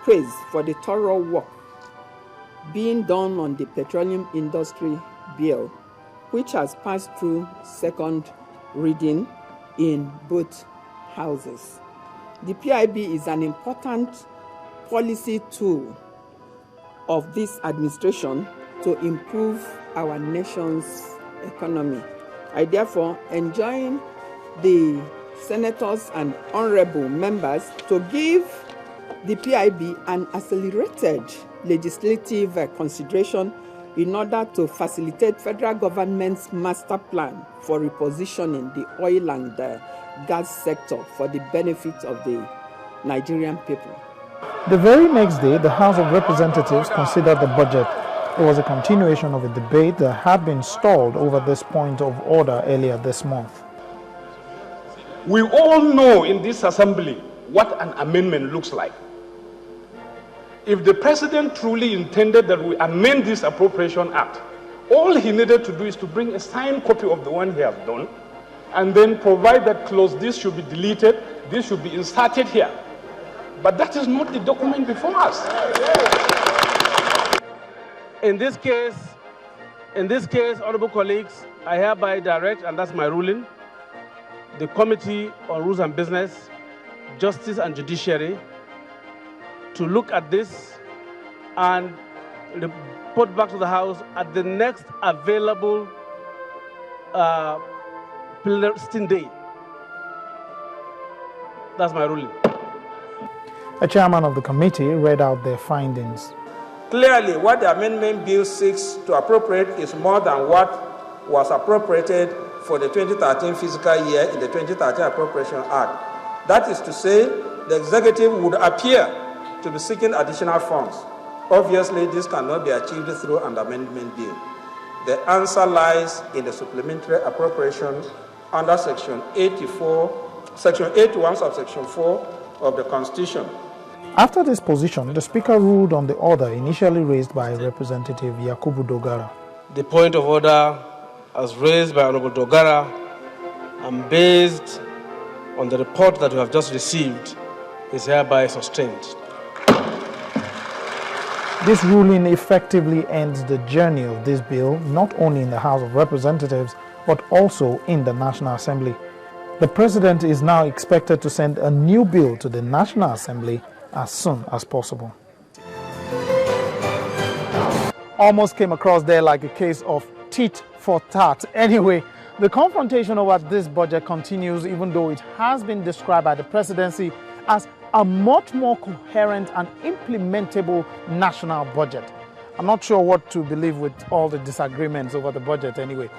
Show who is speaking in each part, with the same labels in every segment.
Speaker 1: praise for the thorough work being done on the Petroleum Industry Bill, which has passed through second reading in both houses. The PIB is an important policy tool of this administration to improve our nation's economy. I therefore enjoin the senators and honorable members to give the PIB an accelerated legislative consideration in order to facilitate federal government's master plan for repositioning the oil and gas sector for the benefit of the Nigerian people.
Speaker 2: The very next day, the House of Representatives considered the budget. It was a continuation of a debate that had been stalled over this point of order earlier this month.
Speaker 3: We all know in this assembly what an amendment looks like. If the president truly intended that we amend this Appropriation Act, all he needed to do is to bring a signed copy of the one he has done and then provide that clause, this should be deleted, this should be inserted here. But that is not the document before us.
Speaker 4: In this case, honorable colleagues, I hereby direct, and that's my ruling, the Committee on Rules and Business, Justice and Judiciary to look at this and report back to the House at the next available sitting day. That's my ruling.
Speaker 2: A chairman of the committee read out their findings.
Speaker 5: Clearly, what the amendment bill seeks to appropriate is more than what was appropriated for the 2013 fiscal year in the 2013 Appropriation Act. That is to say, the executive would appear to be seeking additional funds. Obviously, this cannot be achieved through an amendment bill. The answer lies in the supplementary appropriation under Section 81, subsection 4 of the Constitution.
Speaker 2: After this position, the Speaker ruled on the order initially raised by Representative Yakubu Dogara.
Speaker 4: The point of order, as raised by Honorable Dogara, and based on the report that we have just received, is hereby sustained.
Speaker 2: This ruling effectively ends the journey of this bill, not only in the House of Representatives, but also in the National Assembly. The President is now expected to send a new bill to the National Assembly as soon as possible. Almost came across there like a case of tit for tat. Anyway, the confrontation over this budget continues, even though it has been described by the presidency as a much more coherent and implementable national budget. I'm not sure what to believe with all the disagreements over the budget anyway.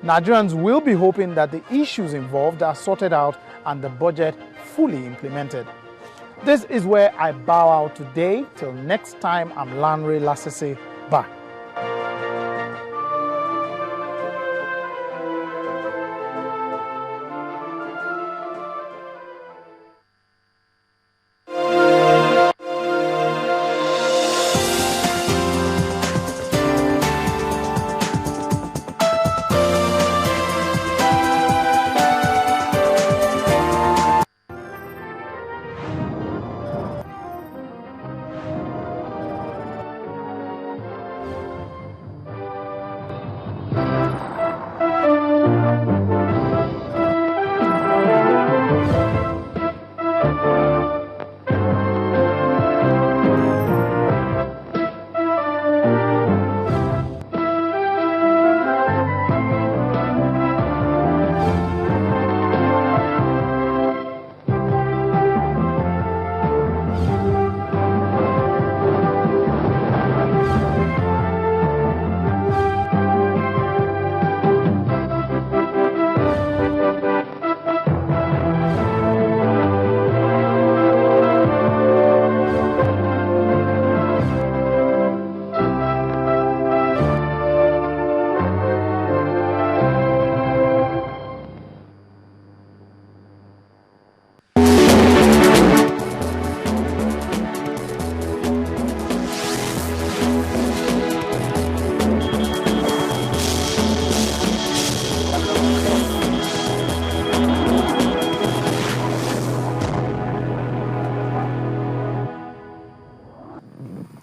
Speaker 2: Nigerians will be hoping that the issues involved are sorted out and the budget fully implemented. This is where I bow out today. Till next time, I'm Lanre Lasese. Bye.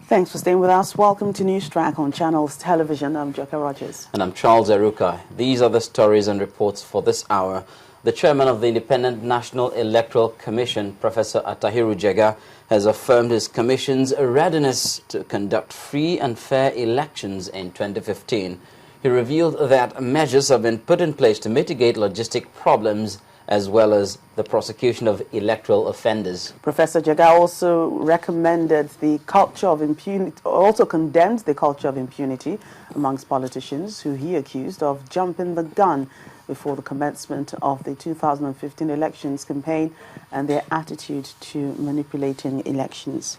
Speaker 6: Thanks for staying with us. Welcome to Newstrack on Channels Television. I'm Joka Rogers.
Speaker 7: And I'm Charles Eruka. These are the stories and reports for this hour. The chairman of the Independent National Electoral Commission, Professor Attahiru Jega, has affirmed his commission's readiness to conduct free and fair elections in 2015. He revealed that measures have been put in place to mitigate logistic problems as well as the prosecution of electoral offenders.
Speaker 6: Professor Jega also recommended the culture of impunity, also condemned the culture of impunity amongst politicians who he accused of jumping the gun before the commencement of the 2015 elections campaign and their attitude to manipulating elections.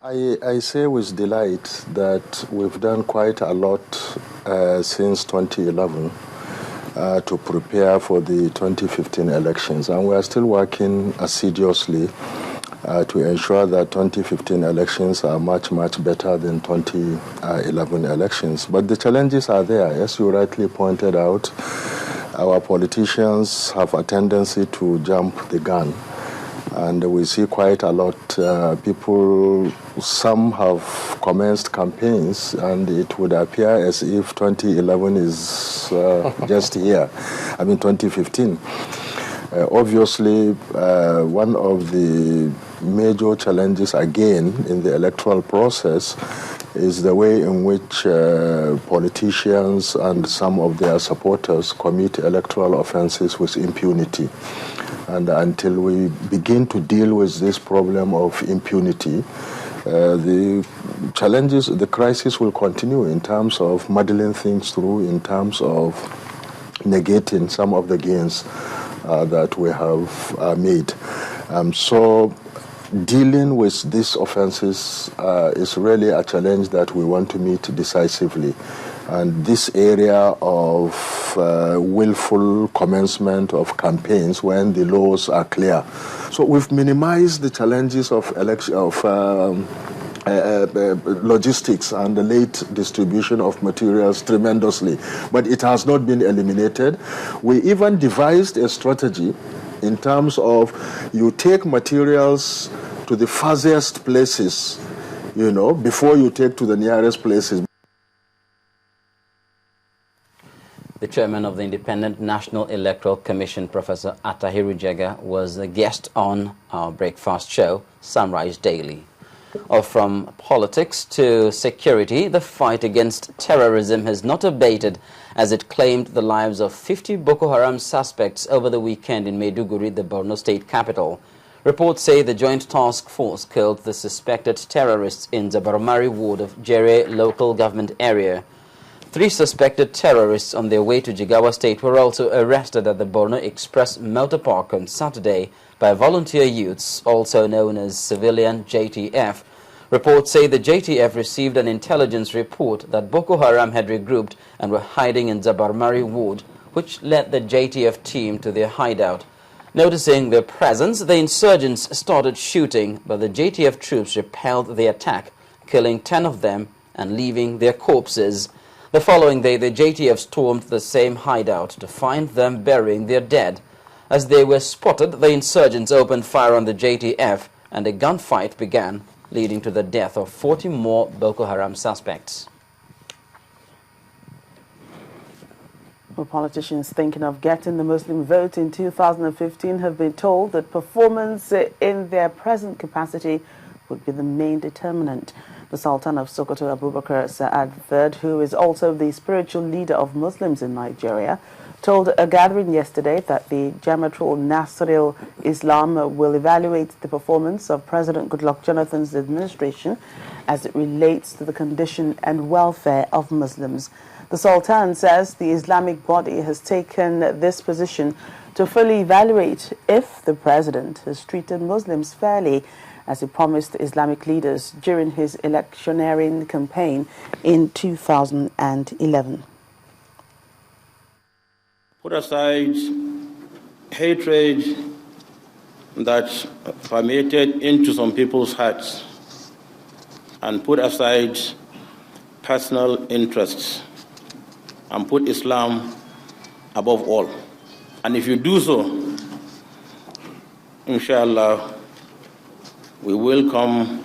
Speaker 8: I say with delight that we've done quite a lot since 2011 to prepare for the 2015 elections, and we are still working assiduously to ensure that 2015 elections are much, much better than 2011 elections. But the challenges are there. As you rightly pointed out, our politicians have a tendency to jump the gun. And we see quite a lot. People, some have commenced campaigns, and it would appear as if 2011 is just here. 2015. Obviously, one of the major challenges again in the electoral process is the way in which politicians and some of their supporters commit electoral offenses with impunity. And until we begin to deal with this problem of impunity, the challenges, the crisis will continue in terms of muddling things through, in terms of negating some of the gains that we have made. So dealing with these offenses is really a challenge that we want to meet decisively. And this area of willful commencement of campaigns when the laws are clear. So we've minimized the challenges of logistics and the late distribution of materials tremendously, but it has not been eliminated. We even devised a strategy in terms of you take materials to the furthest places, before you take to the nearest places.
Speaker 7: The chairman of the Independent National Electoral Commission, Professor Attahiru Jega, was a guest on our breakfast show, Sunrise Daily. From politics to security, the fight against terrorism has not abated as it claimed the lives of 50 Boko Haram suspects over the weekend in Maiduguri, the Borno state capital. Reports say the Joint Task Force killed the suspected terrorists in Zabarmari ward of Jere local government area. 3 suspected terrorists on their way to Jigawa State were also arrested at the Borno Express Motor Park on Saturday by volunteer youths, also known as civilian JTF. Reports say the JTF received an intelligence report that Boko Haram had regrouped and were hiding in Zabarmari ward, which led the JTF team to their hideout. Noticing their presence, the insurgents started shooting, but the JTF troops repelled the attack, killing 10 of them and leaving their corpses. The following day, the JTF stormed the same hideout to find them burying their dead. As they were spotted, the insurgents opened fire on the JTF and a gunfight began, leading to the death of 40 more Boko Haram suspects.
Speaker 6: Well, politicians thinking of getting the Muslim vote in 2015 have been told that performance in their present capacity would be the main determinant. The Sultan of Sokoto, Abubakar Sa'ad III, who is also the spiritual leader of Muslims in Nigeria, told a gathering yesterday that the Jamaatul Nasril Islam will evaluate the performance of President Goodluck Jonathan's administration as it relates to the condition and welfare of Muslims. The Sultan says the Islamic body has taken this position to fully evaluate if the president has treated Muslims fairly, as he promised Islamic leaders during his electioneering campaign in 2011.
Speaker 9: Put aside hatred that permeated into some people's hearts and put aside personal interests and put Islam above all. And if you do so, inshallah, we will come